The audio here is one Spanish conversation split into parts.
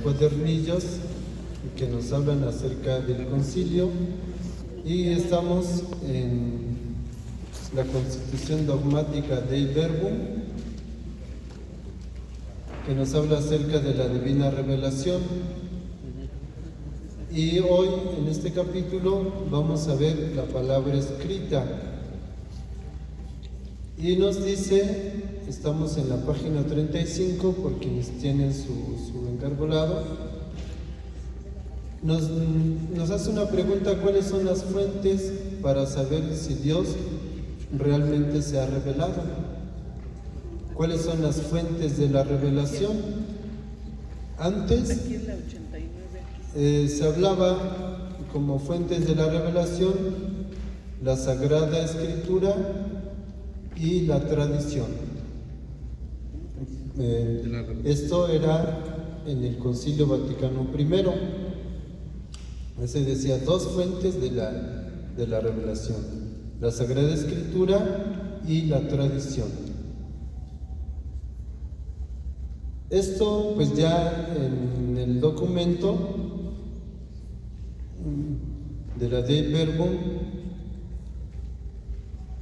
cuadernillos que nos hablan acerca del concilio, y estamos en la Constitución Dogmática Dei Verbum, que nos habla acerca de la divina revelación. Y hoy en este capítulo vamos a ver la palabra escrita, y nos dice, estamos en la página 35 por quienes tienen su encargolado, nos hace una pregunta: ¿cuáles son las fuentes para saber si Dios realmente se ha revelado? ¿Cuáles son las fuentes de la revelación? Antes se hablaba como fuentes de la revelación la Sagrada Escritura y la tradición. Esto era en el Concilio Vaticano I. Se decía dos fuentes de la revelación: la Sagrada Escritura y la tradición. Esto pues ya en el documento de la Dei Verbum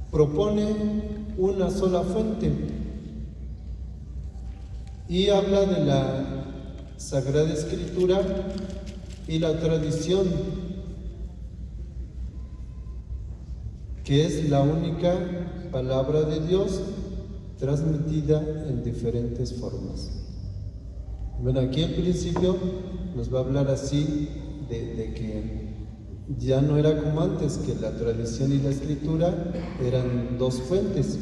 propone una sola fuente y habla de la Sagrada Escritura y la tradición, que es la única palabra de Dios transmitida en diferentes formas. Bueno, aquí al principio nos va a hablar así de que ya no era como antes, que la tradición y la escritura eran dos fuentes,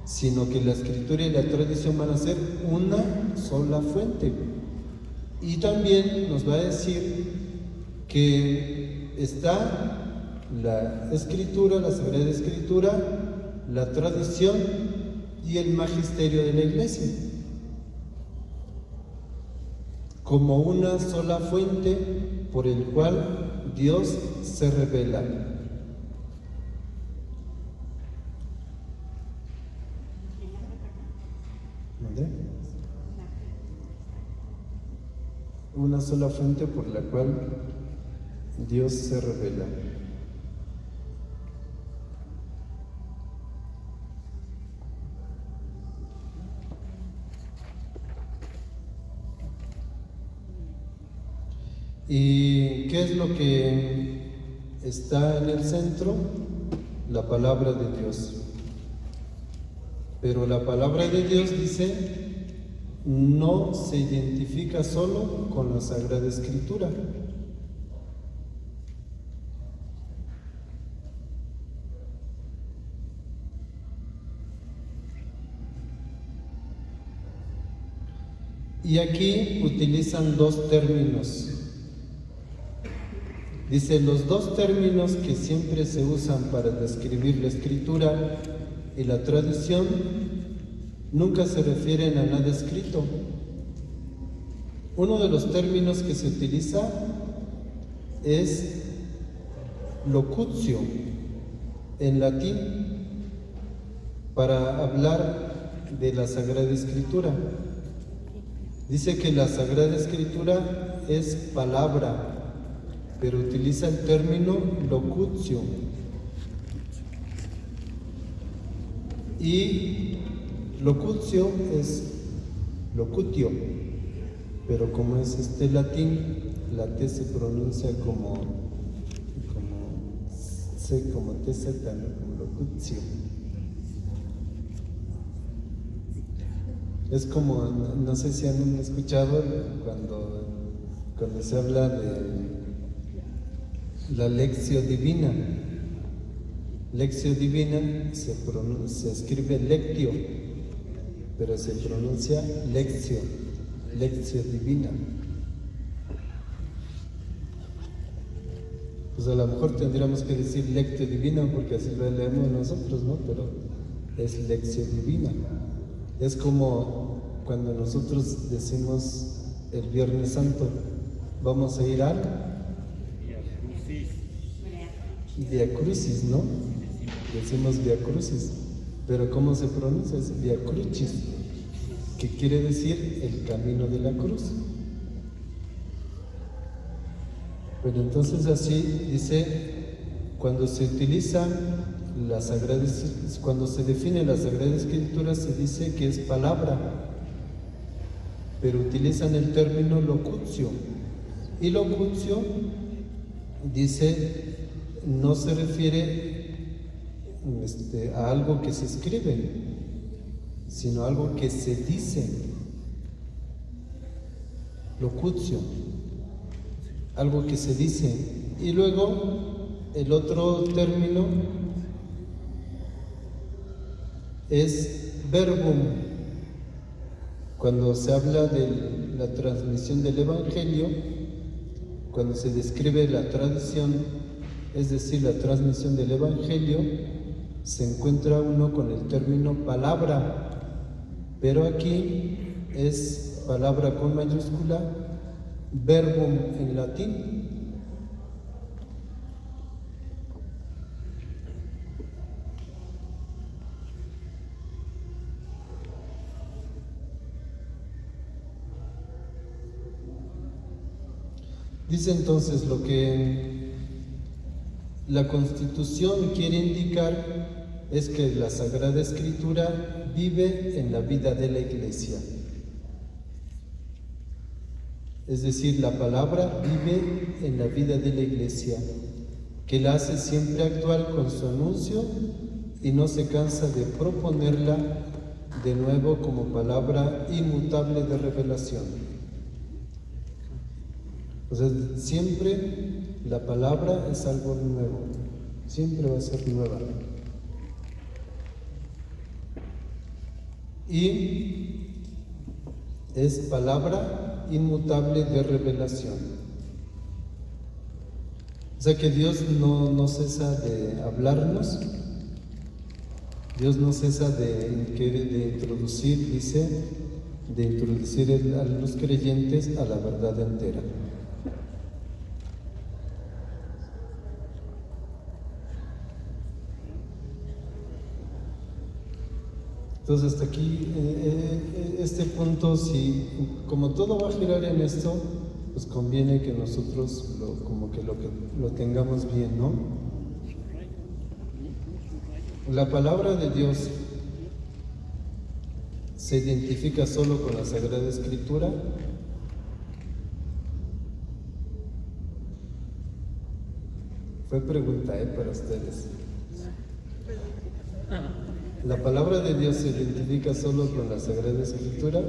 sino que la escritura y la tradición van a ser una sola fuente. Y también nos va a decir que está la escritura, la Sagrada Escritura, la tradición y el magisterio de la Iglesia, como una sola fuente por el cual Dios se revela. ¿Dónde? Una sola fuente por la cual Dios se revela. ¿Y qué es lo que está en el centro? La palabra de Dios. Pero la palabra de Dios, dice, no se identifica solo con la Sagrada Escritura. Y aquí utilizan dos términos. Dice, los dos términos que siempre se usan para describir la escritura y la tradición nunca se refieren a nada escrito. Uno de los términos que se utiliza es locutio en latín para hablar de la Sagrada Escritura. Dice que la Sagrada Escritura es palabra, pero utiliza el término locutio. Y locutio es locutio, pero como es latín, la T se pronuncia como TZ, ¿no? Como locutio. Es como, no sé si han escuchado cuando se habla de la lectio divina. Lectio divina se escribe lectio, pero se pronuncia lectio divina. Pues a lo mejor tendríamos que decir lectio divina porque así lo leemos nosotros, ¿no? Pero es lectio divina. Es como cuando nosotros decimos el Viernes Santo, vamos a ir al Via Crucis, ¿no? Decimos Via Crucis, pero ¿cómo se pronuncia? Es Via Crucis, que quiere decir el camino de la cruz. Pero entonces así dice, cuando se utiliza cuando se define la Sagrada Escritura, se dice que es palabra, pero utilizan el término locutio. Y locutio, dice, no se refiere a algo que se escribe, sino algo que se dice. Locutio, algo que se dice. Y luego el otro término es verbum. Cuando se habla de la transmisión del Evangelio, cuando se describe la tradición, es decir, la transmisión del Evangelio, se encuentra uno con el término palabra, pero aquí es palabra con mayúscula, verbum en latín. Dice entonces lo que la Constitución quiere indicar es que la Sagrada Escritura vive en la vida de la Iglesia. Es decir, la palabra vive en la vida de la Iglesia, que la hace siempre actual con su anuncio y no se cansa de proponerla de nuevo como palabra inmutable de revelación. O sea, siempre la palabra es algo nuevo, siempre va a ser nueva. Y es palabra inmutable de revelación. O sea que Dios no cesa de hablarnos, Dios no cesa de introducir, dice, de introducir a los creyentes a la verdad entera. Entonces hasta aquí, este punto, si como todo va a girar en esto, pues conviene que nosotros lo tengamos bien, ¿no? La palabra de Dios se identifica solo con la Sagrada Escritura. Fue pregunta, para ustedes. ¿La palabra de Dios se identifica solo con la Sagrada Escritura?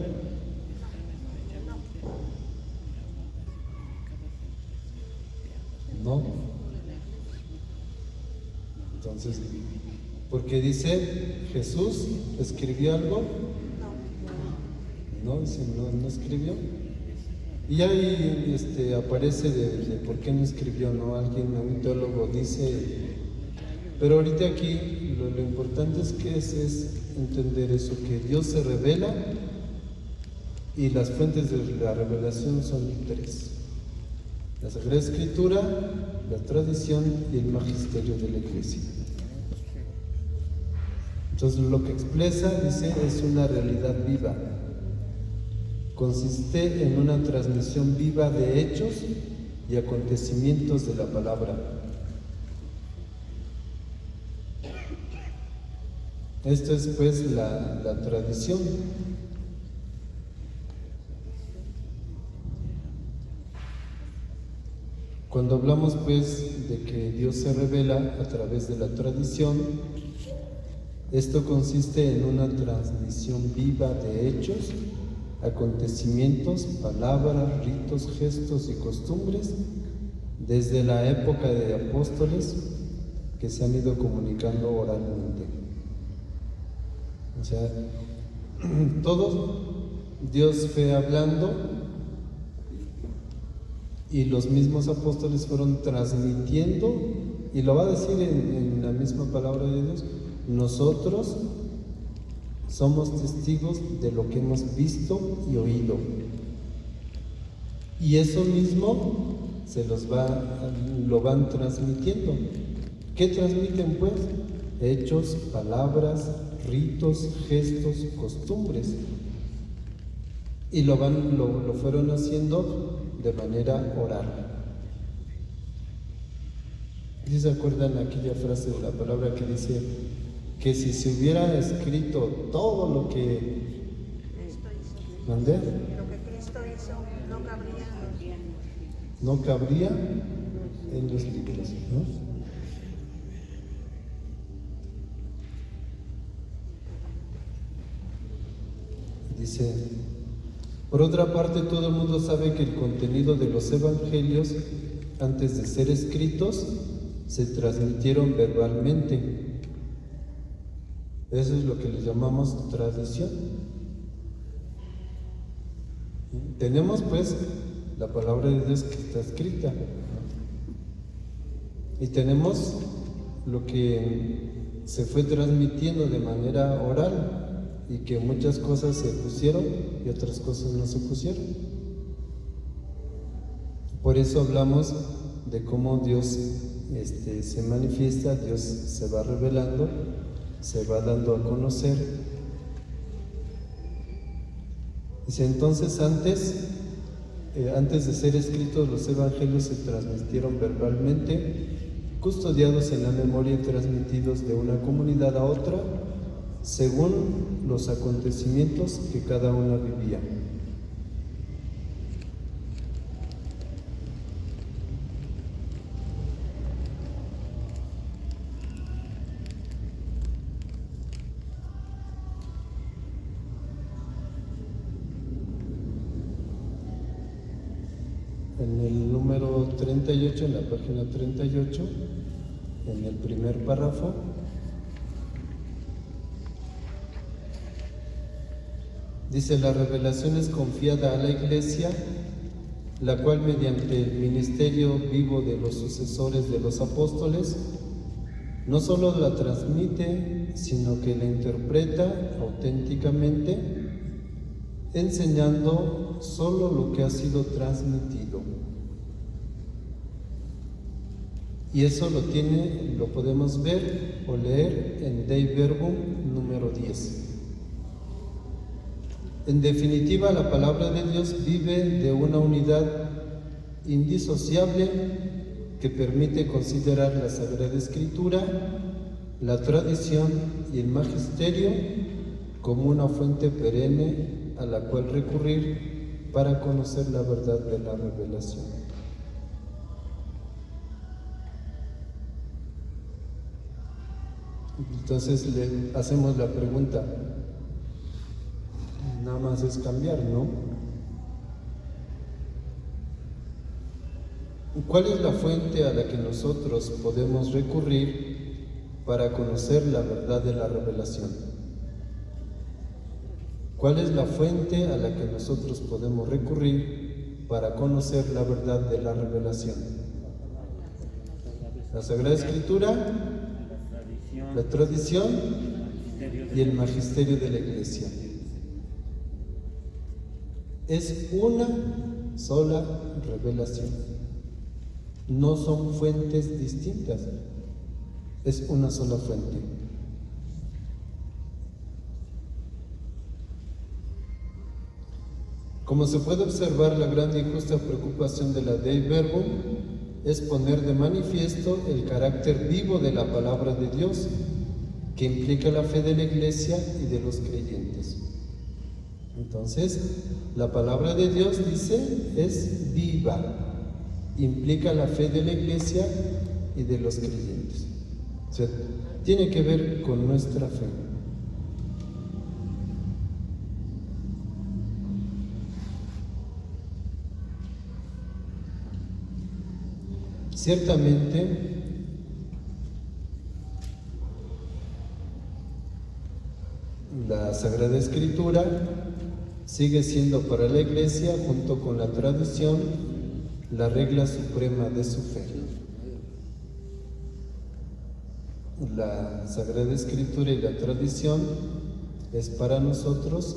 No. Entonces, porque dice, ¿Jesús escribió algo? No, dice, no escribió. Y ahí aparece de por qué no escribió, ¿no? Un teólogo dice, pero ahorita aquí lo importante es que es entender eso, que Dios se revela y las fuentes de la revelación son tres: la Sagrada Escritura, la tradición y el magisterio de la Iglesia. Entonces lo que expresa, dice, es una realidad viva. Consiste en una transmisión viva de hechos y acontecimientos de la palabra. Esto es pues la tradición. Cuando hablamos pues de que Dios se revela a través de la tradición, esto consiste en una transmisión viva de hechos, acontecimientos, palabras, ritos, gestos y costumbres desde la época de apóstoles que se han ido comunicando oralmente. O sea, todo Dios fue hablando y los mismos apóstoles fueron transmitiendo, y lo va a decir en la misma palabra de Dios: nosotros somos testigos de lo que hemos visto y oído. Y eso mismo lo van transmitiendo. ¿Qué transmiten pues? Hechos, palabras, ritos, gestos, costumbres. Y lo fueron haciendo de manera oral. ¿Sí se acuerdan aquella frase de la palabra que dice que si se hubiera escrito todo lo que mandé, Lo que Cristo hizo no cabría. no cabría en los libros, ¿no? Dice, por otra parte, todo el mundo sabe que el contenido de los evangelios, antes de ser escritos, se transmitieron verbalmente. Eso es lo que le llamamos tradición. Tenemos pues la palabra de Dios que está escrita, y tenemos lo que se fue transmitiendo de manera oral, y que muchas cosas se pusieron y otras cosas no se pusieron. Por eso hablamos de cómo Dios se manifiesta, Dios se va revelando, se va dando a conocer. Dice, entonces antes de ser escritos, los evangelios se transmitieron verbalmente, custodiados en la memoria y transmitidos de una comunidad a otra, según los acontecimientos que cada una vivía. En el número 38, en la página 38, en el primer párrafo, dice, la revelación es confiada a la Iglesia, la cual mediante el ministerio vivo de los sucesores de los apóstoles, no solo la transmite, sino que la interpreta auténticamente, enseñando solo lo que ha sido transmitido. Y eso lo podemos ver o leer en Dei Verbum número 10. En definitiva, la palabra de Dios vive de una unidad indisociable que permite considerar la Sagrada Escritura, la tradición y el magisterio como una fuente perenne a la cual recurrir para conocer la verdad de la revelación. Entonces le hacemos la pregunta, nada más es cambiar, ¿no? ¿Cuál es la fuente a la que nosotros podemos recurrir para conocer la verdad de la revelación? ¿Cuál es la fuente a la que nosotros podemos recurrir para conocer la verdad de la revelación? La Sagrada Escritura, la tradición y el magisterio de la Iglesia. Es una sola revelación. No son fuentes distintas. Es una sola fuente. Como se puede observar, la gran y justa preocupación de la Dei Verbum es poner de manifiesto el carácter vivo de la palabra de Dios, que implica la fe de la Iglesia y de los creyentes. Entonces, la palabra de Dios, dice, es viva, implica la fe de la Iglesia y de los creyentes. O sea, tiene que ver con nuestra fe. Ciertamente, la Sagrada Escritura sigue siendo para la Iglesia, junto con la tradición, la regla suprema de su fe. La Sagrada Escritura y la tradición es para nosotros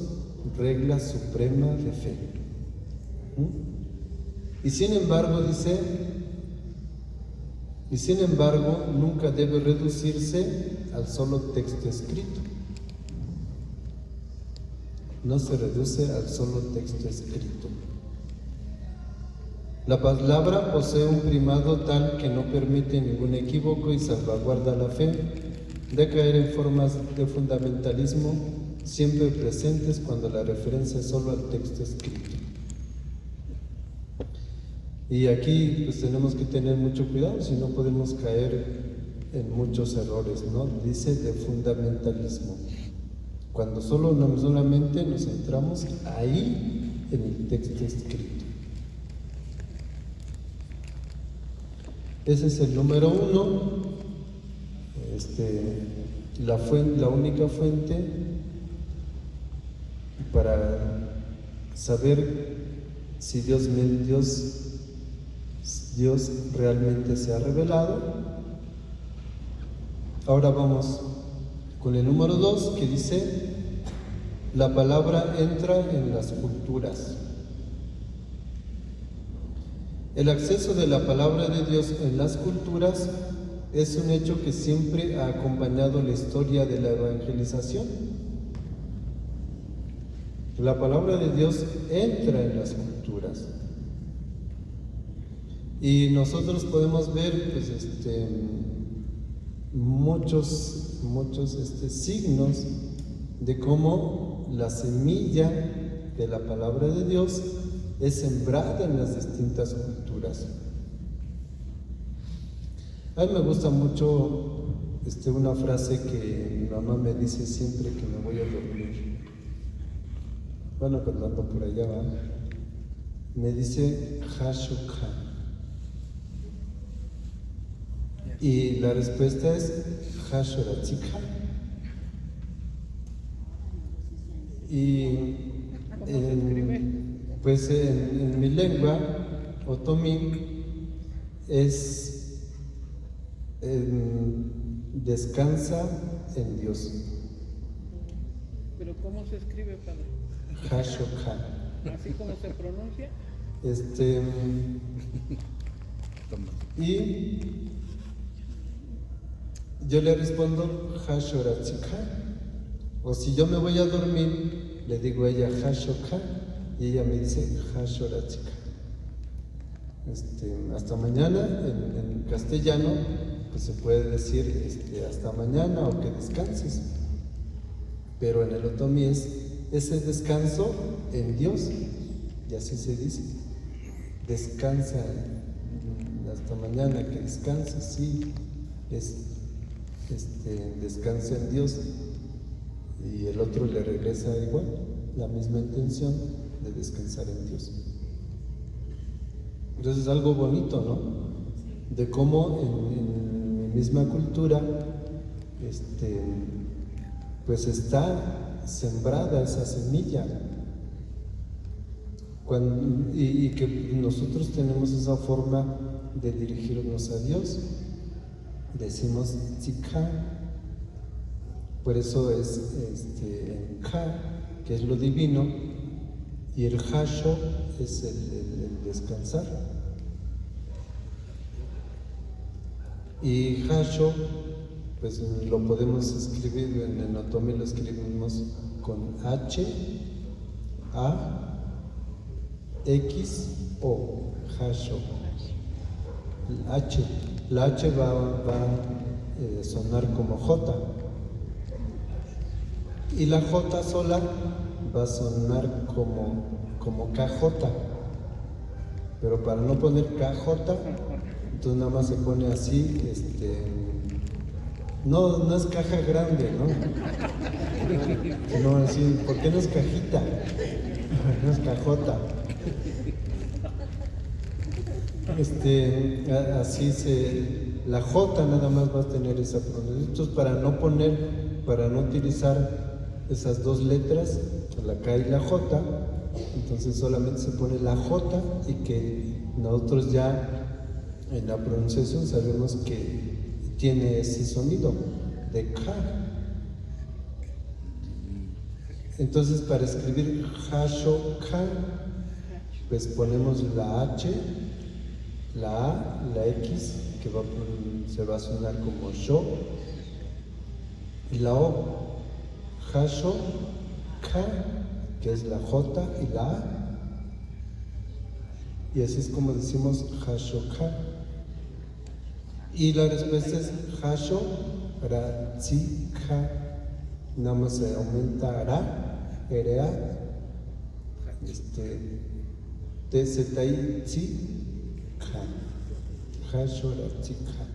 regla suprema de fe. Y sin embargo, nunca debe reducirse al solo texto escrito. No se reduce al solo texto escrito. La palabra posee un primado tal que no permite ningún equívoco y salvaguarda la fe de caer en formas de fundamentalismo siempre presentes cuando la referencia es solo al texto escrito. Y aquí pues tenemos que tener mucho cuidado, si no podemos caer en muchos errores, ¿no? Dice de fundamentalismo, cuando solamente nos centramos ahí en el texto escrito. Ese es el número 1. La única fuente para saber si Dios realmente se ha revelado. Ahora vamos con el número 2, que dice: la palabra entra en las culturas. El acceso de la palabra de Dios en las culturas es un hecho que siempre ha acompañado la historia de la evangelización. La palabra de Dios entra en las culturas. Y nosotros podemos ver pues, muchos signos de cómo la semilla de la palabra de Dios es sembrada en las distintas culturas. A mí me gusta mucho una frase que mi mamá me dice siempre que me voy a dormir. Bueno, cuando ando por allá, ¿va? Me dice Hashoka. Y la respuesta es Hashoratzika. Y pues en mi lengua, otomí, es descansa en Dios. ¿Pero cómo se escribe, padre? Hashoka. ¿Así como se pronuncia? Y yo le respondo Hashoratzika. O si yo me voy a dormir, le digo a ella Hashoka y ella me dice Hashoratzika. Hasta mañana en castellano pues se puede decir hasta mañana o que descanses, pero en el otomí es ese descanso en Dios, y así se dice, descansa, hasta mañana que descanses, sí, es descansa en Dios, y el otro le regresa igual, la misma intención de descansar en Dios. Entonces es algo bonito, ¿no? De cómo en mi misma cultura pues está sembrada esa semilla. Y que nosotros tenemos esa forma de dirigirnos a Dios. Decimos tzika, por eso es en ka, que es lo divino, y el hasho es el descansar. Y hasho, pues lo podemos escribir en el otomí, lo escribimos con H, A, X, O, hasho. La H va a sonar como J, y la J sola va a sonar como KJ, pero para no poner KJ, entonces nada más se pone así, no es caja grande, ¿no? No, así, ¿por qué no es cajita? No es cajota. La J nada más va a tener esa pronunciación. Entonces, para no utilizar esas dos letras, la K y la J, entonces solamente se pone la J, y que nosotros ya en la pronunciación sabemos que tiene ese sonido de K. Entonces, para escribir Hashoka, pues ponemos la H, la A, la X, que se va a sonar como Sho, y la O, Hashoka, que es la J y la A. Y así es como decimos Hashoka. Y la respuesta es Hasho Ratzika. Nada más se aumenta Ra, Erea, Tzetai Tzika. Hasho Ratzika.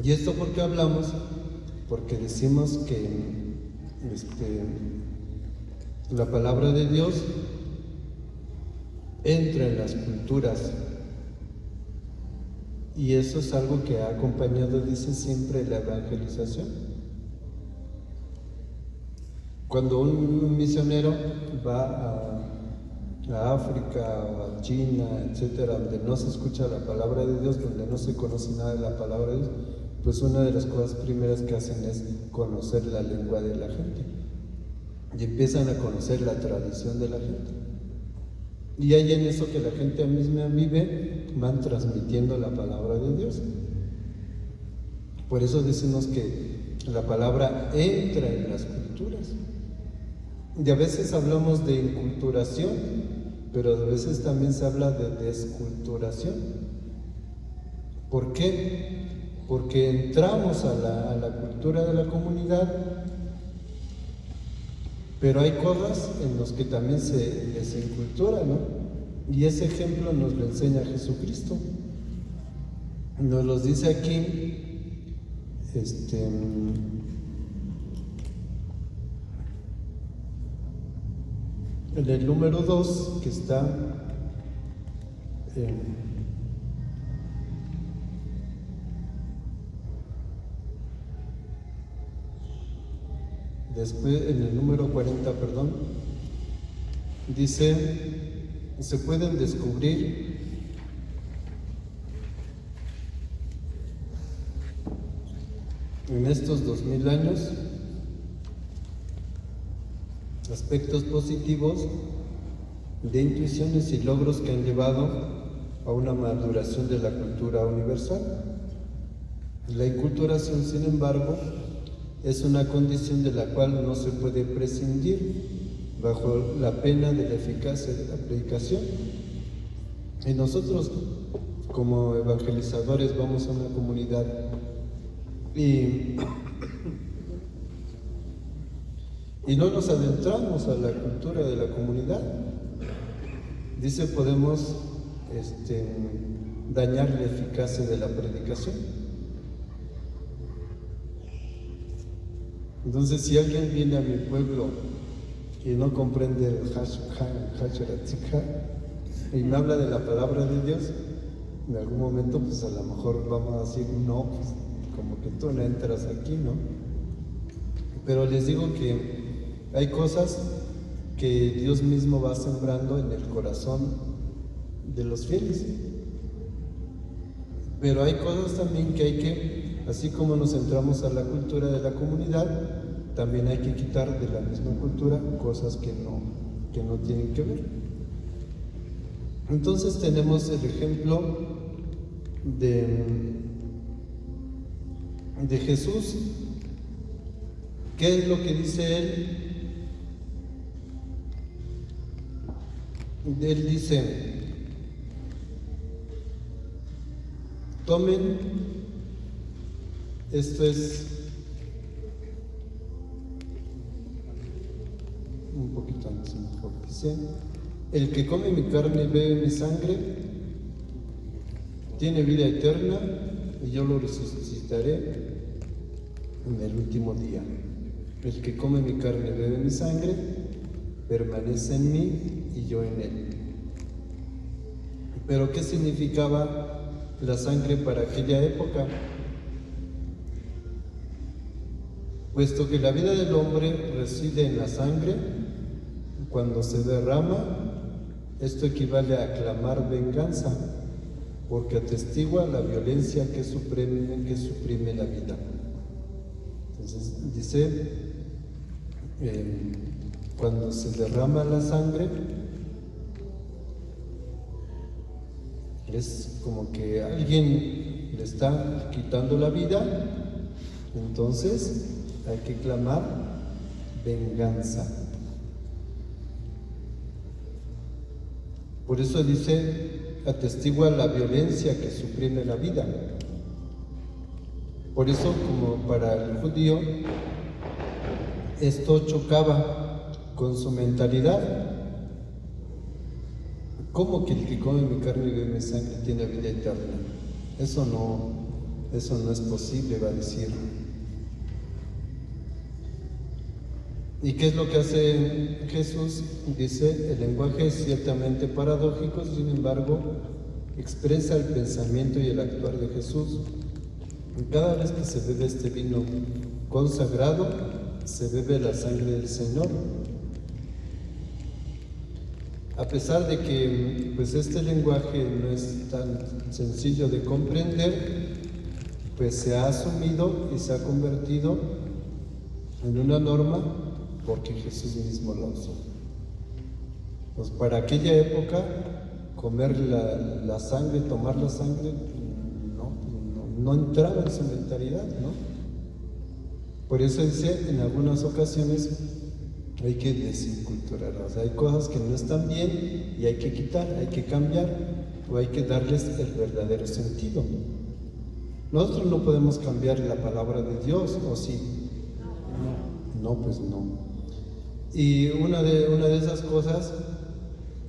¿Y esto por qué hablamos? Porque decimos que la palabra de Dios entra en las culturas, y eso es algo que ha acompañado, dice, siempre la evangelización. Cuando un misionero va a África o a China, etcétera, donde no se escucha la palabra de Dios, donde no se conoce nada de la palabra de Dios, pues una de las cosas primeras que hacen es conocer la lengua de la gente, y empiezan a conocer la tradición de la gente. Y hay en eso que la gente misma vive, van transmitiendo la palabra de Dios. Por eso decimos que la palabra entra en las culturas. Y a veces hablamos de inculturación, pero a veces también se habla de desculturación. ¿Por qué? Porque entramos a la cultura de la comunidad, pero hay cosas en las que también se desincultura, ¿no? Y ese ejemplo nos lo enseña Jesucristo. Nos los dice aquí, en el número 2, que está después, en el número 40, perdón, dice: se pueden descubrir en estos 2000 años aspectos positivos de intuiciones y logros que han llevado a una maduración de la cultura universal. La inculturación, sin embargo, es una condición de la cual no se puede prescindir bajo la pena de la eficacia de la predicación. Y nosotros, como evangelizadores, vamos a una comunidad y no nos adentramos a la cultura de la comunidad. Dice, podemos dañar la eficacia de la predicación. Entonces, si alguien viene a mi pueblo y no comprende el Hasharatzika y me habla de la palabra de Dios, en algún momento pues a lo mejor vamos a decir, no, pues como que tú no entras aquí, ¿no? Pero les digo que hay cosas que Dios mismo va sembrando en el corazón de los fieles. Pero hay cosas también que hay que, así como nos centramos a la cultura de la comunidad, también hay que quitar de la misma cultura cosas que no tienen que ver. Entonces tenemos el ejemplo de Jesús. ¿Qué es lo que dice él? Él dice: tomen, esto es un poquito antes mejor, dice: el que come mi carne y bebe mi sangre tiene vida eterna, y yo lo resucitaré en el último día. El que come mi carne y bebe mi sangre permanece en mí y yo en él. Pero ¿qué significaba la sangre para aquella época? Puesto que la vida del hombre reside en la sangre, cuando se derrama, esto equivale a clamar venganza, porque atestigua la violencia que suprime la vida. Entonces dice, cuando se derrama la sangre, es como que alguien le está quitando la vida, entonces hay que clamar venganza. Por eso dice, atestigua la violencia que suprime la vida. Por eso, como para el judío, esto chocaba con su mentalidad. ¿Cómo que el que come mi carne y bebe mi sangre tiene vida eterna? Eso no es posible, va a decir. ¿Y qué es lo que hace Jesús? Dice, el lenguaje es ciertamente paradójico, sin embargo, expresa el pensamiento y el actuar de Jesús. Cada vez que se bebe este vino consagrado, se bebe la sangre del Señor. A pesar de que pues este lenguaje no es tan sencillo de comprender, pues se ha asumido y se ha convertido en una norma porque Jesús mismo lo usó. Pues para aquella época, comer la sangre, tomar la sangre, no entraba en su mentalidad, ¿no? Por eso dice, en algunas ocasiones hay que desinculturar, o sea, hay cosas que no están bien y hay que quitar, hay que cambiar o hay que darles el verdadero sentido. Nosotros no podemos cambiar la palabra de Dios, ¿o sí? No, pues no. Y una de esas cosas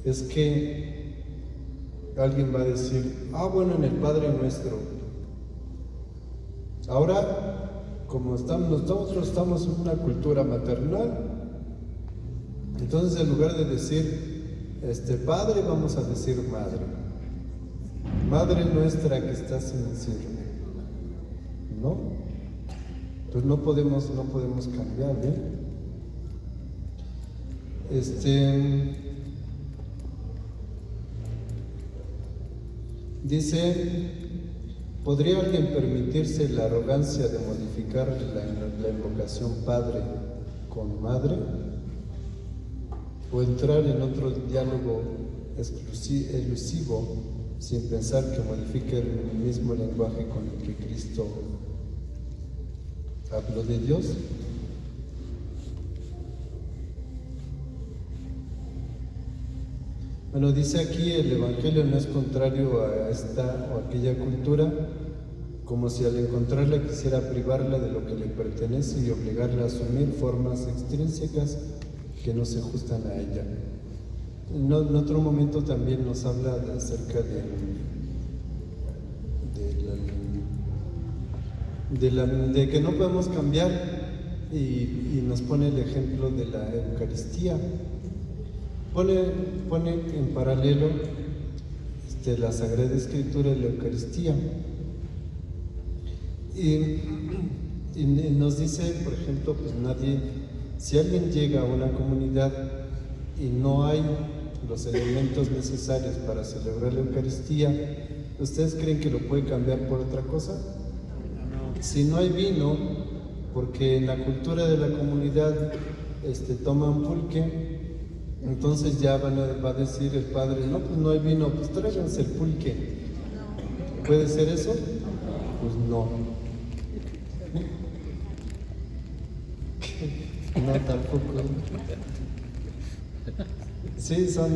es que alguien va a decir, bueno, en el Padre Nuestro. Ahora, como nosotros estamos en una cultura maternal, entonces en lugar de decir Padre, vamos a decir Madre. Madre nuestra que estás en el cielo. ¿No? Pues no podemos cambiar, ¿eh? Dice, ¿podría alguien permitirse la arrogancia de modificar la invocación Padre con Madre? ¿O entrar en otro diálogo elusivo sin pensar que modifique el mismo lenguaje con el que Cristo habló de Dios? Bueno, dice aquí, el Evangelio no es contrario a esta o aquella cultura, como si al encontrarla quisiera privarla de lo que le pertenece y obligarla a asumir formas extrínsecas que no se ajustan a ella. En otro momento también nos habla acerca de que no podemos cambiar y nos pone el ejemplo de la Eucaristía. Pone en paralelo la Sagrada Escritura y la Eucaristía. Y nos dice, por ejemplo, pues si alguien llega a una comunidad y no hay los elementos necesarios para celebrar la Eucaristía, ¿ustedes creen que lo puede cambiar por otra cosa? Si no hay vino, porque en la cultura de la comunidad toman pulque, entonces ya va a decir el padre, no, pues no hay vino, pues tráiganse el pulque. ¿Puede ser eso? Pues no. No, tampoco. Sí, son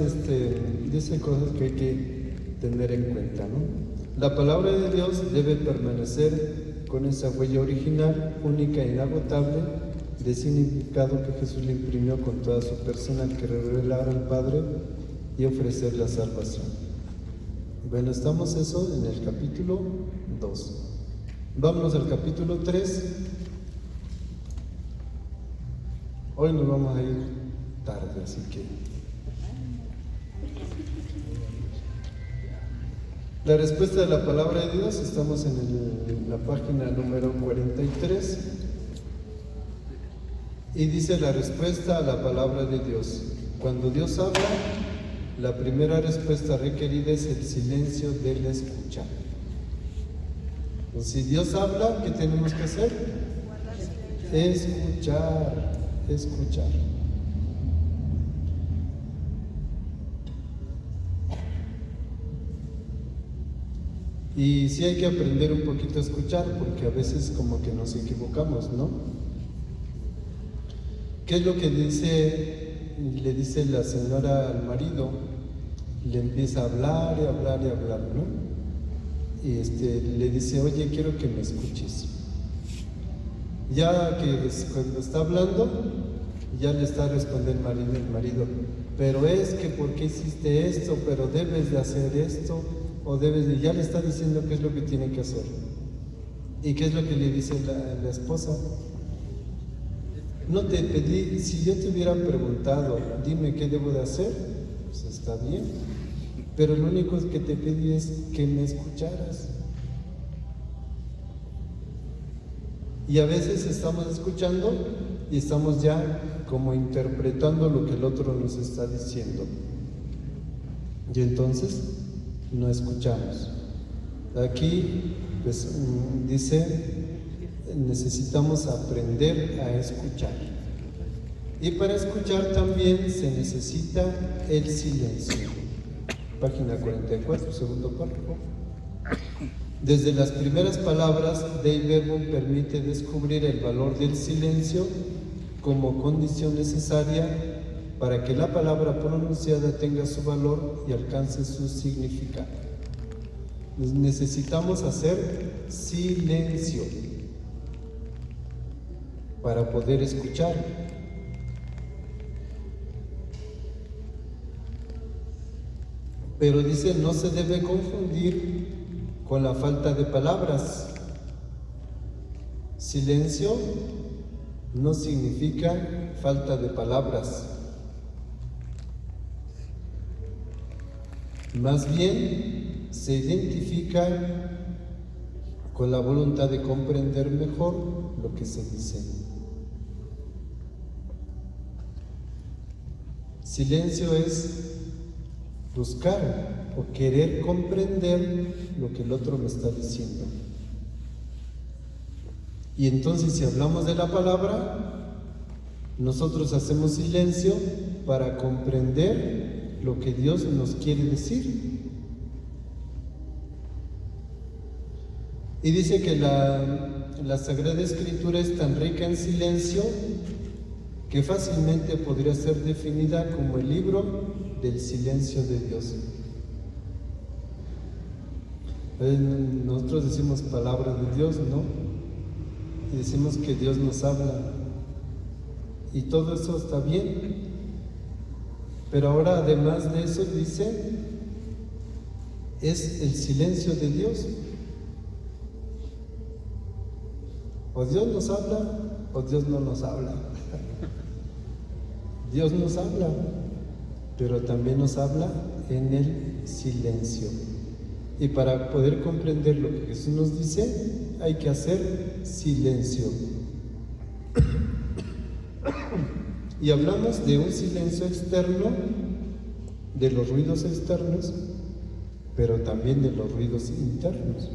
dice cosas que hay que tener en cuenta, ¿no? La palabra de Dios debe permanecer con esa huella original, única e inagotable, de significado que Jesús le imprimió con toda su persona al que revelar al Padre y ofrecer la salvación. Bueno, estamos eso en el capítulo 2. Vámonos al capítulo 3. Hoy nos vamos a ir tarde, así que... La respuesta de la palabra de Dios, estamos en la página número 43. Y dice la respuesta a la palabra de Dios. Cuando Dios habla, la primera respuesta requerida es el silencio del escuchar. Entonces, si Dios habla, ¿qué tenemos que hacer? Escuchar. Y sí hay que aprender un poquito a escuchar, porque a veces como que nos equivocamos, ¿no? ¿Qué es lo que le dice la señora al marido? le empieza a hablar y hablar y hablar, ¿no? Y le dice, oye, quiero que me escuches. Ya que cuando está hablando, ya le está respondiendo el marido, pero es que ¿por qué hiciste esto? Pero debes de hacer esto, o debes de... Ya le está diciendo qué es lo que tiene que hacer. ¿Y qué es lo que le dice la esposa? No te pedí, si yo te hubiera preguntado, dime qué debo de hacer, pues está bien, pero lo único que te pedí es que me escucharas. Y a veces estamos escuchando y estamos ya como interpretando lo que el otro nos está diciendo. Y entonces no escuchamos. Aquí pues dice, necesitamos aprender a escuchar. Y para escuchar también se necesita el silencio. Página 44, segundo párrafo. Desde las primeras palabras, Dei Verbum permite descubrir el valor del silencio como condición necesaria para que la palabra pronunciada tenga su valor y alcance su significado. Necesitamos hacer silencio para poder escuchar. Pero dice, no se debe confundir con la falta de palabras. Silencio no significa falta de palabras. Más bien se identifica con la voluntad de comprender mejor lo que se dice. Silencio es buscar o querer comprender lo que el otro me está diciendo. Y entonces, si hablamos de la palabra, nosotros hacemos silencio para comprender lo que Dios nos quiere decir. Y dice que la Sagrada Escritura es tan rica en silencio que fácilmente podría ser definida como el libro del silencio de Dios. Nosotros decimos palabra de Dios, ¿no? Y decimos que Dios nos habla. Y todo eso está bien. Pero ahora, además de eso, dice, es el silencio de Dios. O Dios nos habla, o Dios no nos habla. Dios nos habla, pero también nos habla en el silencio. Y para poder comprender lo que Jesús nos dice, hay que hacer silencio. Y hablamos de un silencio externo, de los ruidos externos, pero también de los ruidos internos.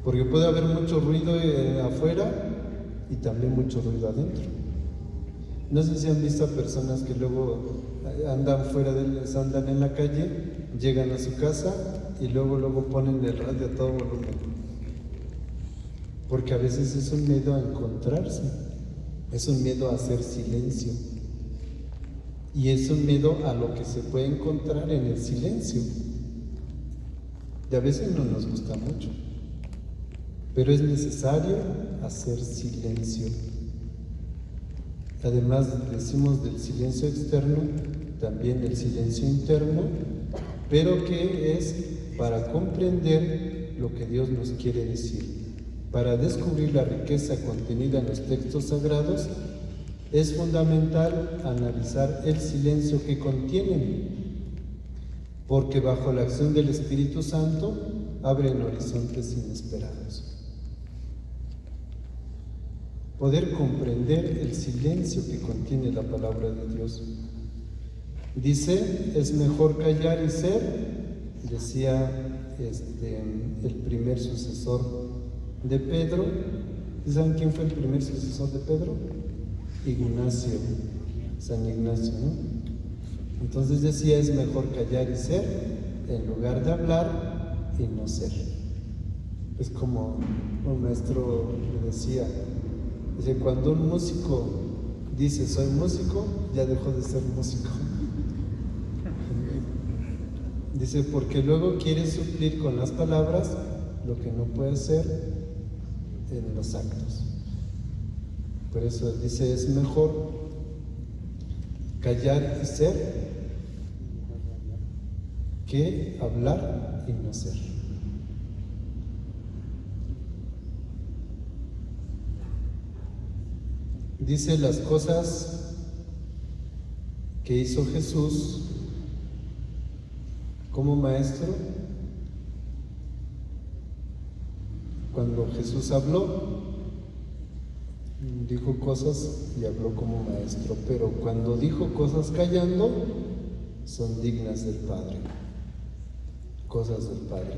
Porque puede haber mucho ruido afuera y también mucho ruido adentro. No sé si han visto a personas que luego andan andan en la calle, llegan a su casa y luego ponen el radio a todo volumen. Porque a veces es un miedo a encontrarse, es un miedo a hacer silencio. Y es un miedo a lo que se puede encontrar en el silencio. Y a veces no nos gusta mucho, pero es necesario hacer silencio. Además, decimos del silencio externo, también el silencio interno, pero que es para comprender lo que Dios nos quiere decir. Para descubrir la riqueza contenida en los textos sagrados, es fundamental analizar el silencio que contienen, porque bajo la acción del Espíritu Santo abren horizontes inesperados. Poder comprender el silencio que contiene la palabra de Dios. Dice, es mejor callar y ser, decía el primer sucesor de Pedro. ¿Saben quién fue el primer sucesor de Pedro? Ignacio, San Ignacio, ¿no? Entonces decía, es mejor callar y ser en lugar de hablar y no ser. Es como un maestro le decía, dice, cuando un músico dice soy músico, ya dejó de ser músico. Dice, porque luego quiere suplir con las palabras lo que no puede ser en los actos. Por eso dice, es mejor callar y ser que hablar y no ser. Dice las cosas que hizo Jesús como maestro. Cuando Jesús habló, dijo cosas y habló como maestro, pero cuando dijo cosas callando, son dignas del Padre, cosas del Padre.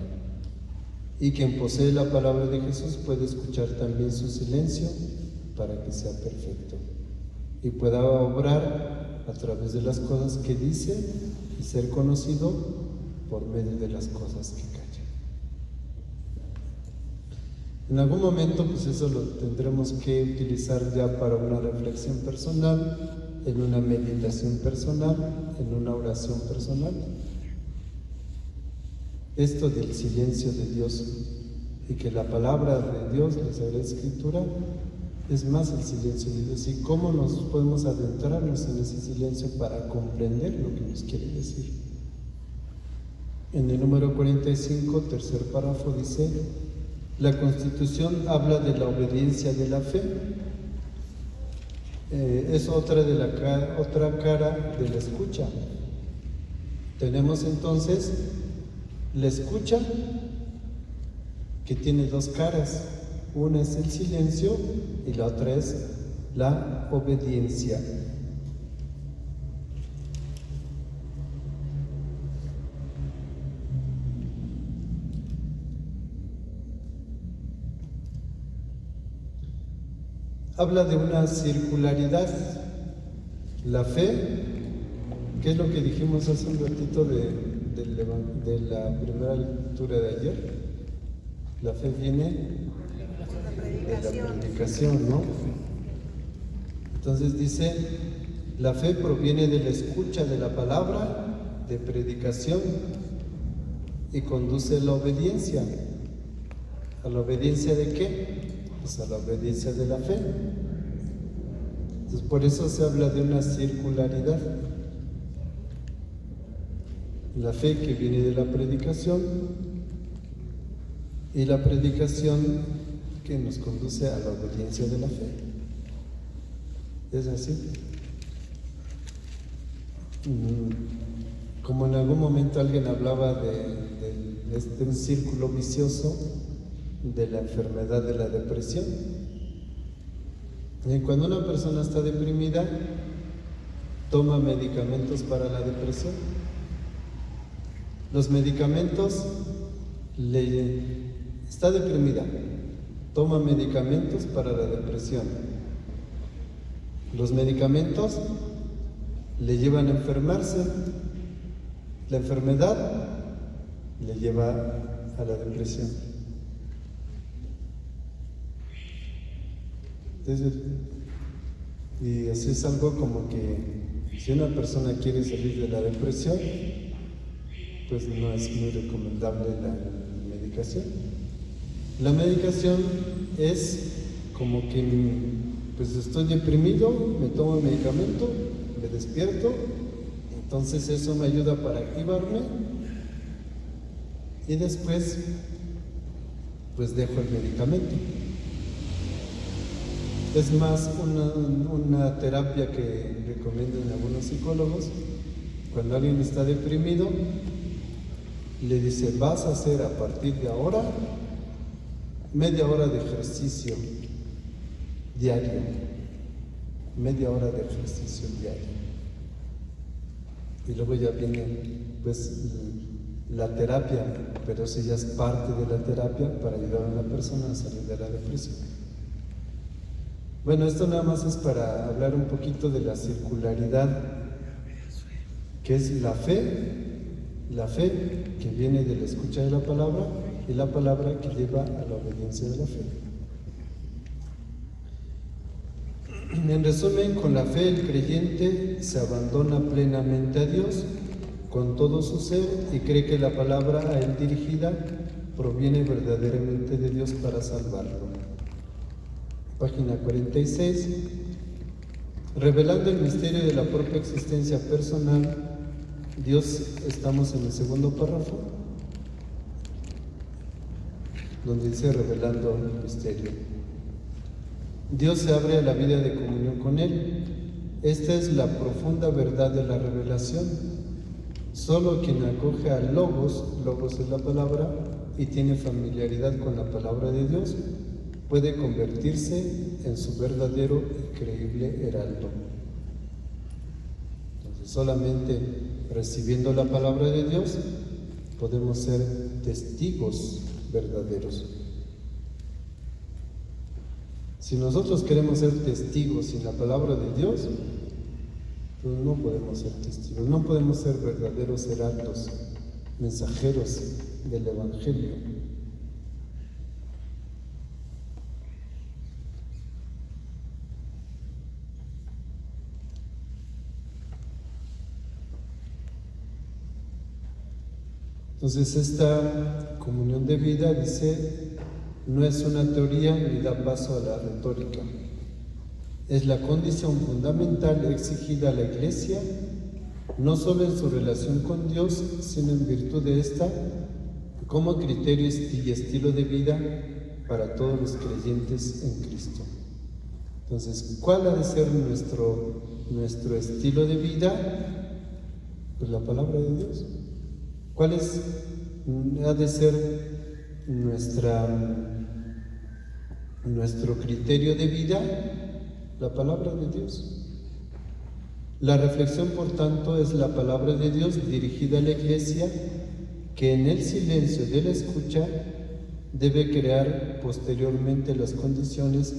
Y quien posee la palabra de Jesús puede escuchar también su silencio para que sea perfecto y pueda obrar a través de las cosas que dice y ser conocido por medio de las cosas que calla. En algún momento, pues eso lo tendremos que utilizar ya para una reflexión personal, en una meditación personal, en una oración personal. Esto del silencio de Dios y que la palabra de Dios, la Sagrada Escritura, es más el silencio de Dios. ¿Y cómo nos podemos adentrarnos en ese silencio para comprender lo que nos quiere decir? En el número 45, tercer párrafo, dice: la Constitución habla de la obediencia de la fe. Es otra cara de la escucha. Tenemos entonces la escucha, que tiene dos caras. Una es el silencio y la otra es la obediencia. Habla de una circularidad. La fe, que es lo que dijimos hace un ratito de la primera lectura de ayer. La fe viene de la predicación, ¿no? Entonces dice, la fe proviene de la escucha de la palabra, de predicación, y conduce a la obediencia. ¿A la obediencia de qué? Pues a la obediencia de la fe. Entonces por eso se habla de una circularidad. La fe que viene de la predicación y la predicación que nos conduce a la obediencia de la fe. ¿Es así? Como en algún momento alguien hablaba de un círculo vicioso de la enfermedad de la depresión. Y cuando una persona está deprimida, toma medicamentos para la depresión. Los medicamentos está deprimida, toma medicamentos para la depresión. Los medicamentos le llevan a enfermarse. La enfermedad le lleva a la depresión. Entonces, y así es algo como que si una persona quiere salir de la depresión, pues no es muy recomendable la medicación. La medicación es como que, pues estoy deprimido, me tomo el medicamento, me despierto, entonces eso me ayuda para activarme y después pues dejo el medicamento. Es más una terapia que recomiendan algunos psicólogos. Cuando alguien está deprimido, le dice, vas a hacer a partir de ahora media hora de ejercicio diario, media hora de ejercicio diario. Y luego ya viene pues la terapia, pero eso ya es parte de la terapia para ayudar a una persona a salir de la depresión. Bueno, esto nada más es para hablar un poquito de la circularidad, que es la fe que viene de la escucha de la palabra y la palabra que lleva a la obediencia de la fe. En resumen, con la fe el creyente se abandona plenamente a Dios con todo su ser y cree que la palabra a él dirigida proviene verdaderamente de Dios para salvarlo. Página 46. Revelando el misterio de la propia existencia personal, Dios, estamos en el segundo párrafo, donde dice revelando el misterio. Dios se abre a la vida de comunión con Él. Esta es la profunda verdad de la revelación. Solo quien acoge al Logos es la palabra, y tiene familiaridad con la palabra de Dios, puede convertirse en su verdadero y creíble heraldo. Entonces, solamente recibiendo la palabra de Dios podemos ser testigos verdaderos. Si nosotros queremos ser testigos sin la palabra de Dios, pues no podemos ser testigos, no podemos ser verdaderos heraldos, mensajeros del Evangelio. Entonces, esta comunión de vida, dice, no es una teoría ni da paso a la retórica. Es la condición fundamental exigida a la Iglesia, no solo en su relación con Dios, sino en virtud de esta, como criterio y estilo de vida para todos los creyentes en Cristo. Entonces, ¿cuál ha de ser nuestro estilo de vida? Pues la palabra de Dios. ¿Cuál ha de ser nuestro criterio de vida? La palabra de Dios. La reflexión, por tanto, es la palabra de Dios dirigida a la Iglesia, que en el silencio de la escucha debe crear posteriormente las condiciones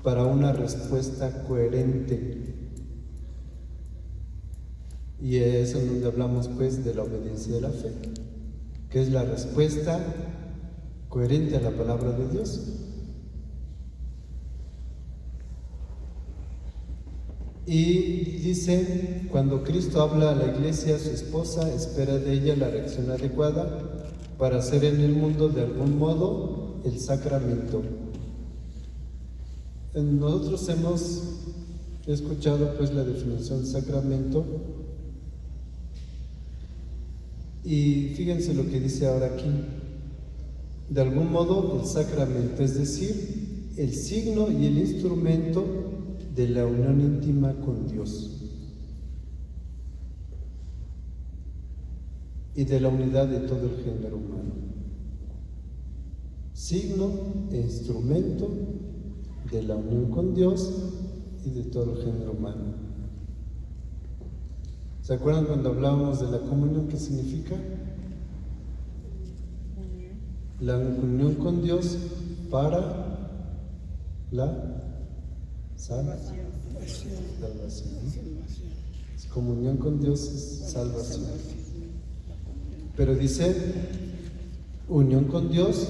para una respuesta coherente. Y es en donde hablamos, pues, de la obediencia de la fe, que es la respuesta coherente a la palabra de Dios. Y dice, cuando Cristo habla a la Iglesia, su esposa, espera de ella la reacción adecuada para hacer en el mundo de algún modo el sacramento. Nosotros hemos escuchado, pues, la definición de sacramento, y fíjense lo que dice ahora aquí. De algún modo el sacramento, es decir, el signo y el instrumento de la unión íntima con Dios y de la unidad de todo el género humano. Signo e instrumento de la unión con Dios y de todo el género humano. ¿Se acuerdan cuando hablábamos de la comunión? ¿Qué significa? La unión con Dios para la salvación. Comunión con Dios es salvación. Pero dice unión con Dios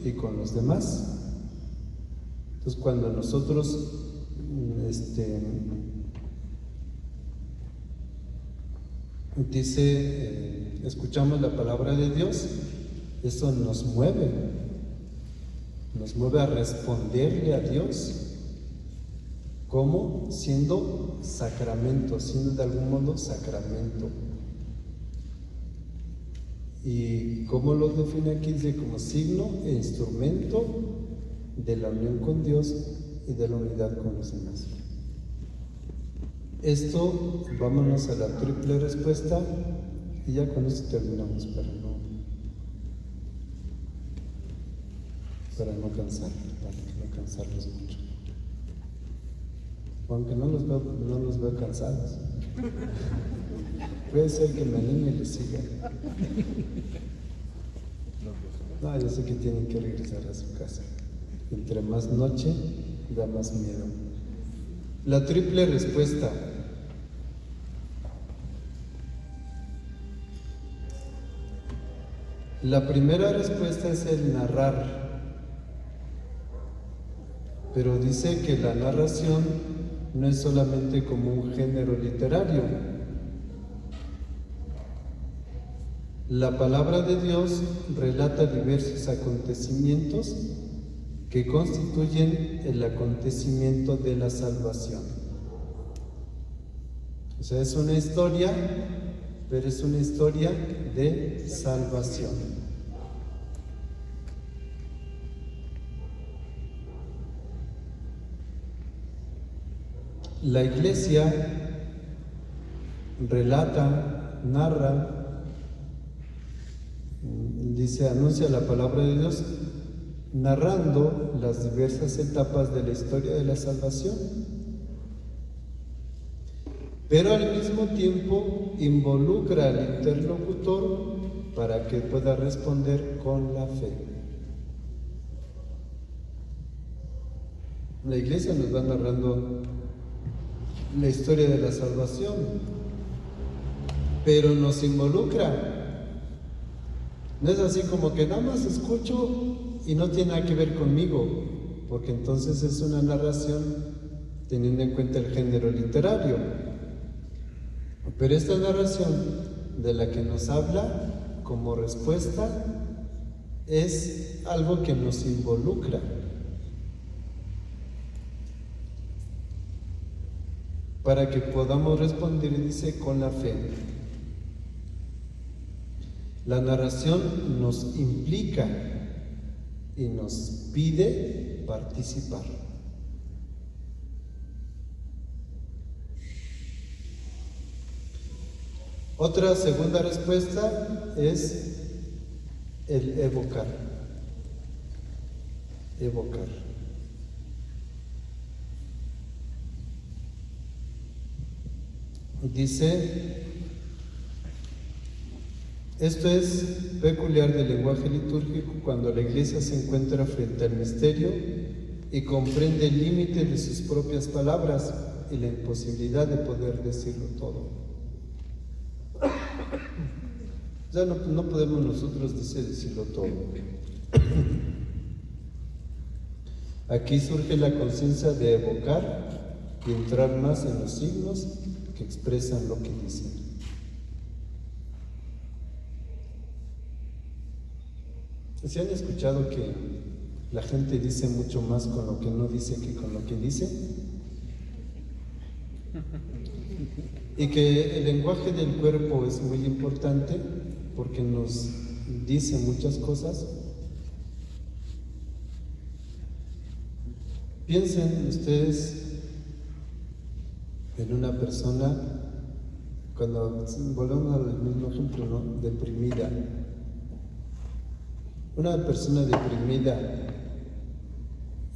y con los demás. Entonces, cuando nosotros escuchamos la palabra de Dios, eso nos mueve a responderle a Dios. ¿Cómo? Siendo sacramento, siendo de algún modo sacramento. ¿Y cómo lo define aquí? Dice como signo e instrumento de la unión con Dios y de la unidad con los demás. Esto, vámonos a la triple respuesta y ya con esto terminamos para no cansarlos mucho. Aunque no los veo cansados. Puede ser que me anime y les siga. No, yo sé que tienen que regresar a su casa. Entre más noche, da más miedo. La triple respuesta. La primera respuesta es el narrar. Pero dice que la narración no es solamente como un género literario, La palabra de Dios relata diversos acontecimientos que constituyen el acontecimiento de la salvación. O sea, es una historia, pero es una historia de salvación. La Iglesia relata, narra, dice, anuncia la palabra de Dios, narrando las diversas etapas de la historia de la salvación, pero al mismo tiempo involucra al interlocutor para que pueda responder con la fe. La Iglesia nos va narrando la historia de la salvación, pero nos involucra. No es así como que nada más escucho y no tiene nada que ver conmigo, porque entonces es una narración teniendo en cuenta el género literario. Pero esta narración de la que nos habla como respuesta es algo que nos involucra para que podamos responder, dice, con la fe. La narración nos implica y nos pide participar. Otra segunda respuesta es el evocar. Evocar. Dice, esto es peculiar del lenguaje litúrgico cuando la Iglesia se encuentra frente al misterio y comprende el límite de sus propias palabras y la imposibilidad de poder decirlo todo. Ya no podemos nosotros decirlo todo. Aquí surge la conciencia de evocar y entrar más en los signos que expresan lo que dicen. ¿Se han escuchado que la gente dice mucho más con lo que no dice que con lo que dice? Y que el lenguaje del cuerpo es muy importante porque nos dice muchas cosas. Piensen ustedes en una persona, cuando volvemos al mismo ejemplo, ¿no? Deprimida. Una persona deprimida,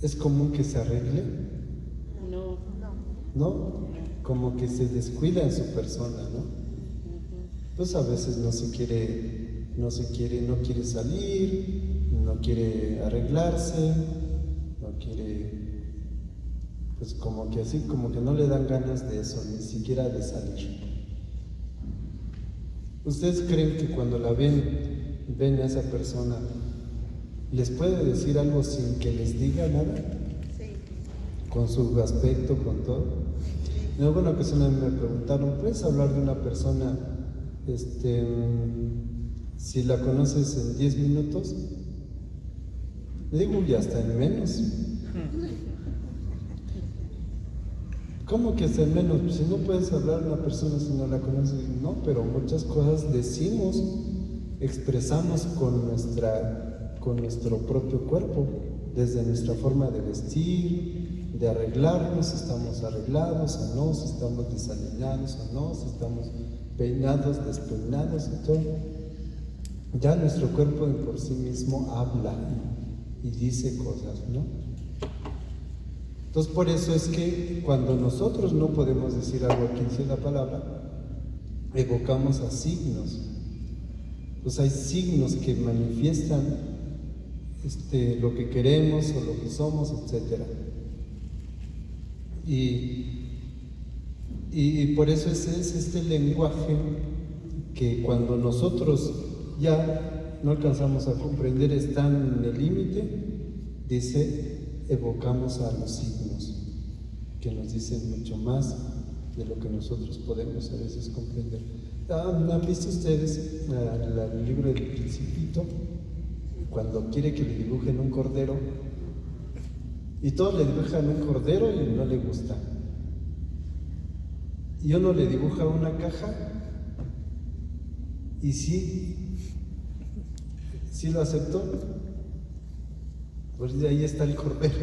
¿es común que se arregle? No. ¿No? Como que se descuida en su persona, ¿no? Pues a veces no quiere salir, no quiere arreglarse, no quiere, pues como que así, como que no le dan ganas de eso, ni siquiera de salir. ¿Ustedes creen que cuando la ven a esa persona, les puede decir algo sin que les diga nada? Sí. Con su aspecto, con todo. En alguna ocasión me preguntaron, ¿puedes hablar de una persona si la conoces en 10 minutos? Le digo, y hasta en menos. ¿Cómo que hasta en menos? Pues si no puedes hablar de una persona si no la conoces. No, pero muchas cosas decimos, expresamos con nuestro propio cuerpo, desde nuestra forma de vestir, de arreglarnos, estamos arreglados o no, si estamos desalineados o no, si estamos peinados, despeinados y todo. Ya nuestro cuerpo en por sí mismo habla y dice cosas, ¿no? Entonces por eso es que cuando nosotros no podemos decir algo aquí en la palabra, evocamos a signos. Pues hay signos que manifiestan lo que queremos o lo que somos, etc. Y por eso es este lenguaje que cuando nosotros ya no alcanzamos a comprender, está en el límite, dice, evocamos a los signos, que nos dicen mucho más de lo que nosotros podemos a veces comprender. ¿Han visto ustedes el libro del Principito? Cuando quiere que le dibujen un cordero, y todos le dibujan un cordero y no le gusta. Y uno le dibuja una caja y sí lo aceptó. Pues ahí está el cordero.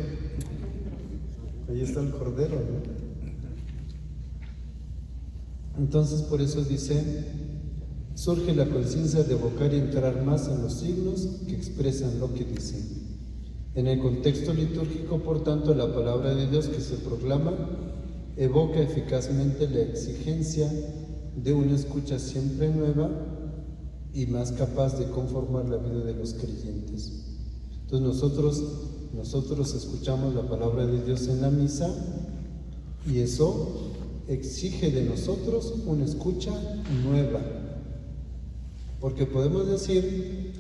Ahí está el cordero, ¿no? Entonces por eso dice, surge la conciencia de evocar y entrar más en los signos que expresan lo que dicen. En el contexto litúrgico, por tanto, la palabra de Dios que se proclama evoca eficazmente la exigencia de una escucha siempre nueva y más capaz de conformar la vida de los creyentes. Entonces nosotros escuchamos la palabra de Dios en la misa y eso exige de nosotros una escucha nueva, porque podemos decir,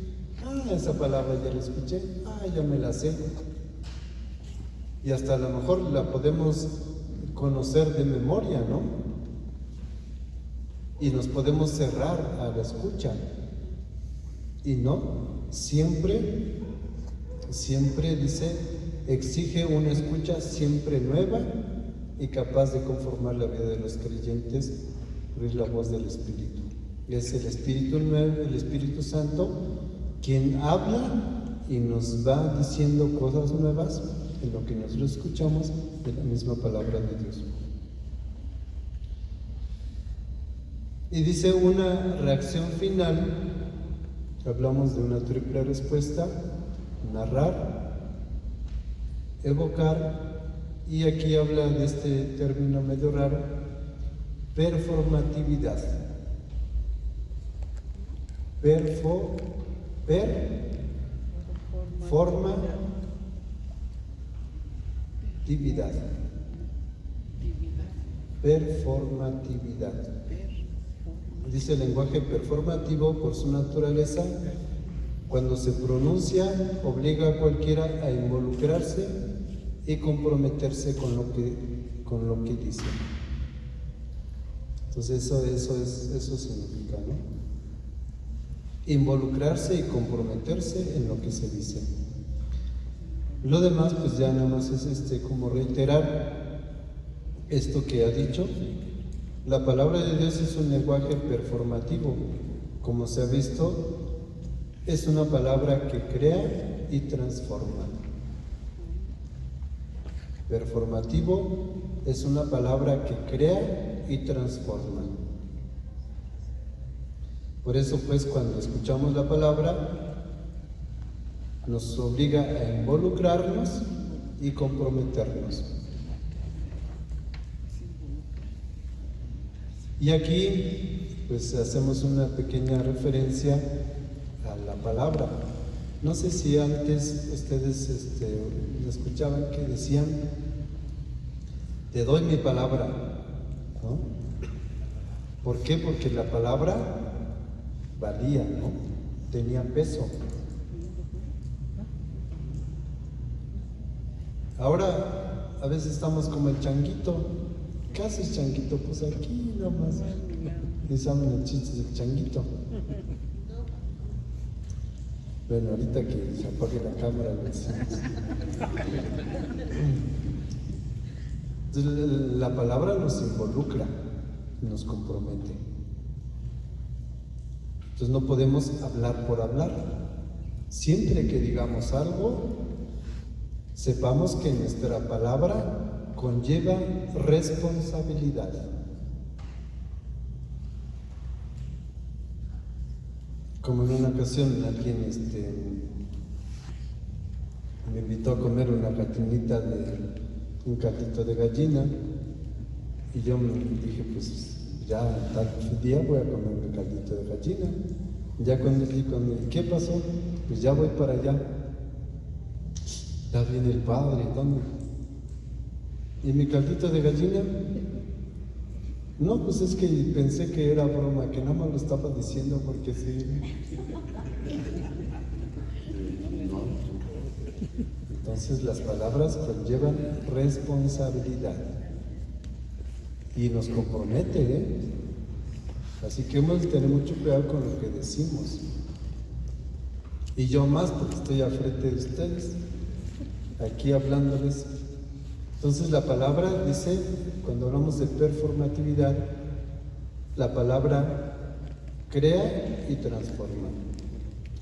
esa palabra ya la escuché, ya me la sé, y hasta a lo mejor la podemos conocer de memoria, ¿no? Y nos podemos cerrar a la escucha, y no, siempre dice, exige una escucha siempre nueva y capaz de conformar la vida de los creyentes, es la voz del Espíritu. Es el Espíritu nuevo, el Espíritu Santo, quien habla y nos va diciendo cosas nuevas en lo que nosotros escuchamos de la misma palabra de Dios. Y dice una reacción final, hablamos de una triple respuesta: narrar, evocar, y aquí habla de este término medio raro, performatividad. Performatividad. Dice el lenguaje performativo, por su naturaleza, cuando se pronuncia, obliga a cualquiera a involucrarse y comprometerse con lo que dice. Entonces eso significa, ¿no? Involucrarse y comprometerse en lo que se dice. Lo demás pues ya nada más es como reiterar esto que ha dicho. La palabra de Dios es un lenguaje performativo, como se ha visto, es una palabra que crea y transforma. Performativo es una palabra que crea y transforma. Por eso pues cuando escuchamos la palabra nos obliga a involucrarnos y comprometernos. Y aquí pues hacemos una pequeña referencia a la palabra. No sé si antes ustedes escuchaban que decían, te doy mi palabra, ¿no? ¿Por qué? Porque la palabra valía, ¿no? Tenía peso. Ahora a veces estamos como el changuito. ¿Qué haces, changuito? Pues aquí nomás. Y saben el chiste del changuito. Bueno, ahorita que se apague la cámara lo decimos. Entonces, la palabra nos involucra, nos compromete. Entonces no podemos hablar por hablar. Siempre que digamos algo, sepamos que nuestra palabra conlleva responsabilidad. Como en una ocasión alguien me invitó a comer una gallinita un caldito de gallina, y yo me dije, pues ya tal día voy a comer un caldito de gallina. Ya cuando le dije, ¿qué pasó? Pues ya voy para allá. Ya viene el padre, ¿dónde? ¿Y mi caldito de gallina? No, pues es que pensé que era broma, que nada más lo estaba diciendo porque sí. No. Entonces las palabras conllevan responsabilidad y nos compromete, Así que hemos de tener mucho cuidado con lo que decimos. Y yo más, porque estoy al frente de ustedes, aquí hablándoles. Entonces la palabra dice, cuando hablamos de performatividad, la palabra crea y transforma.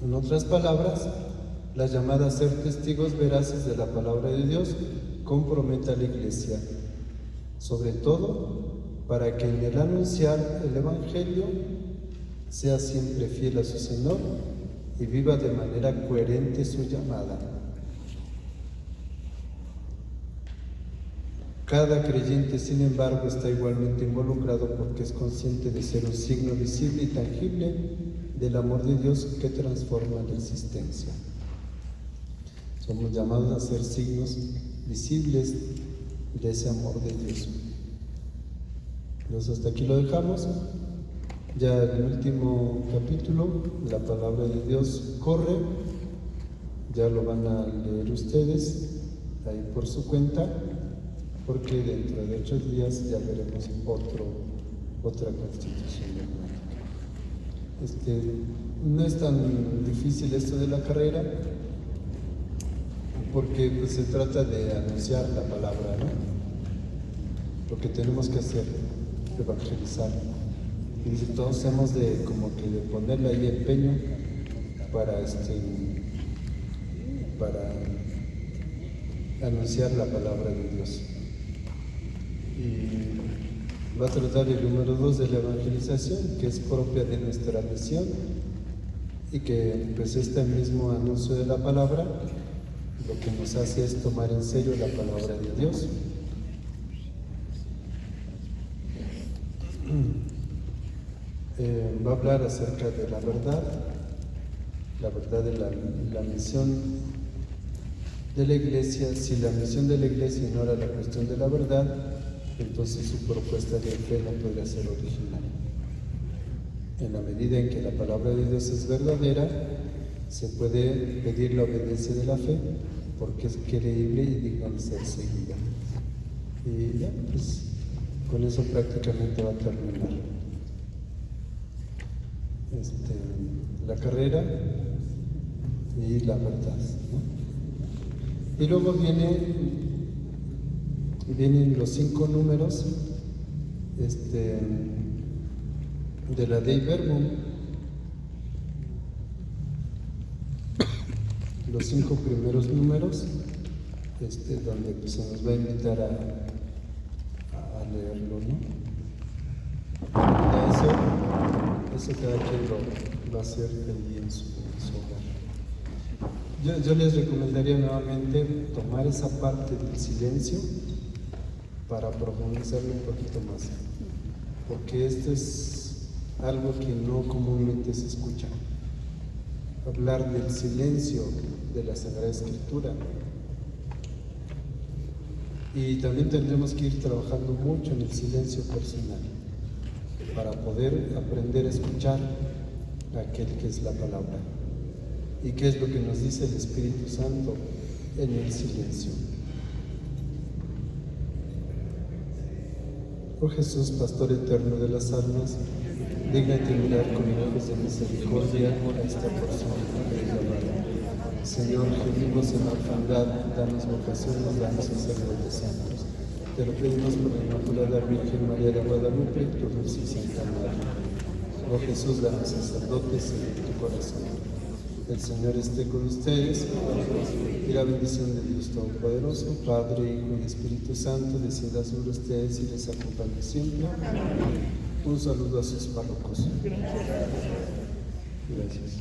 En otras palabras, la llamada a ser testigos veraces de la palabra de Dios compromete a la Iglesia, sobre todo para que en el anunciar el Evangelio sea siempre fiel a su Señor y viva de manera coherente su llamada. Cada creyente, sin embargo, está igualmente involucrado porque es consciente de ser un signo visible y tangible del amor de Dios que transforma la existencia. Somos llamados a ser signos visibles de ese amor de Dios. Entonces hasta aquí lo dejamos. Ya el último capítulo, la palabra de Dios corre, ya lo van a leer ustedes ahí por su cuenta, porque dentro de 8 días ya veremos otra constitución dogmática. No es tan difícil esto de la carrera, porque pues, se trata de anunciar la palabra, ¿no? Lo que tenemos que hacer, evangelizar. Y dice, todos hemos de como que de ponerle ahí empeño para anunciar la palabra de Dios. Y va a tratar el número 2 de la evangelización, que es propia de nuestra misión, y que pues este mismo anuncio de la palabra lo que nos hace es tomar en serio la palabra de Dios. Va a hablar acerca de la verdad de la misión de la Iglesia. Si la misión de la Iglesia ignora la cuestión de la verdad, entonces su propuesta de fe no podría ser original. En la medida en que la palabra de Dios es verdadera, se puede pedir la obediencia de la fe porque es creíble y digna de ser seguida. Y ya, pues con eso prácticamente va a terminar la carrera y la verdad, ¿no? Y luego vienen los 5 números de la Dei Verbum, los 5 primeros números, donde pues, se nos va a invitar a leerlo, ¿no? Eso cada quien lo va a hacer ahí en su hogar. Yo les recomendaría nuevamente tomar esa parte del silencio para profundizarlo un poquito más, porque esto es algo que no comúnmente se escucha. Hablar del silencio de la Sagrada Escritura. Y también tendremos que ir trabajando mucho en el silencio personal para poder aprender a escuchar a aquel que es la palabra y qué es lo que nos dice el Espíritu Santo en el silencio. Oh Jesús, Pastor eterno de las almas, dígnate mirar con ojos de misericordia a esta persona que es llamada. Señor, gemimos en la orfandad, danos vocaciones, danos sacerdotes santos. Te lo pedimos por la Inmaculada Virgen María de Guadalupe, tu dulce y santa Madre. Oh Jesús, danos sacerdotes en tu corazón. El Señor esté con ustedes y la bendición de Dios Todopoderoso, Padre, Hijo y Espíritu Santo, descienda sobre ustedes y les acompañe siempre. Un saludo a sus párrocos. Gracias.